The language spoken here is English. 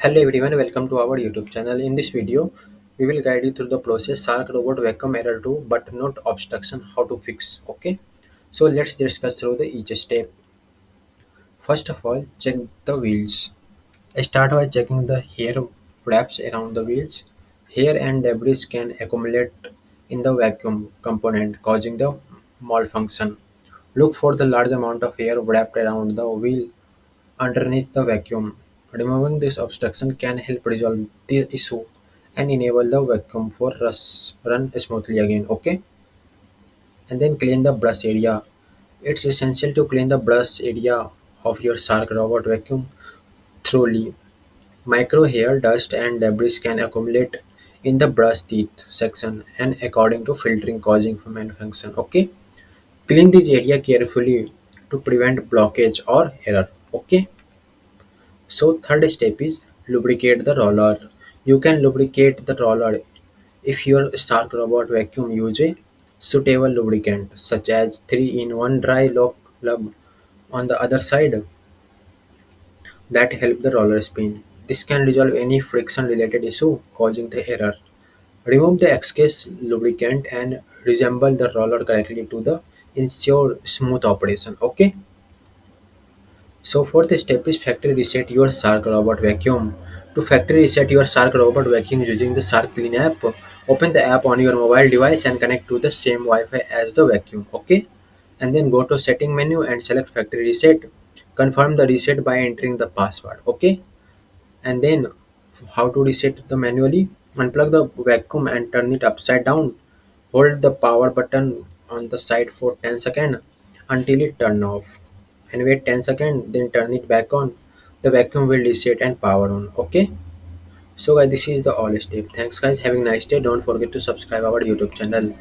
Hello everyone, welcome to our YouTube channel. In this video, we will guide you through the process Shark Robot Vacuum Error 2 but not obstruction, how to fix. Okay, so let's discuss through the each step. First of all, check the wheels. Start by checking the hair wraps around the wheels. Hair and debris can accumulate in the vacuum component, causing the malfunction. Look for the large amount of hair wrapped around the wheel underneath the vacuum. Removing this obstruction can help resolve the issue and enable the vacuum for run smoothly again. Okay, and then clean the brush area. It's essential to clean the brush area of your Shark robot vacuum thoroughly. Micro hair, dust, and debris can accumulate in the brush teeth section and according to filtering causing malfunction. Okay, clean this area carefully to prevent blockage or error. Okay. So third step is lubricate the roller. You can lubricate the roller if your Stark robot vacuum use a suitable lubricant such as 3-in-1 dry lock lub on the other side that help the roller spin. This can resolve any friction related issue causing the error. Remove the excess lubricant and reassemble the roller correctly to the ensure smooth operation. Okay. So fourth step is factory reset your Shark robot vacuum. To factory reset your Shark robot vacuum using the Shark Clean app, open the app on your mobile device and connect to the same Wi-Fi as the vacuum. Okay, and then go to setting menu and select factory reset. Confirm the reset by entering the password. Okay, and then how to reset the manually? Unplug the vacuum and turn it upside down. Hold the power button on the side for 10 seconds until it turn off and wait 10 seconds, then turn it back on. The vacuum will reset and power on. Okay, so guys, this is the all step. Thanks guys, having a nice day. Don't forget to subscribe our YouTube channel.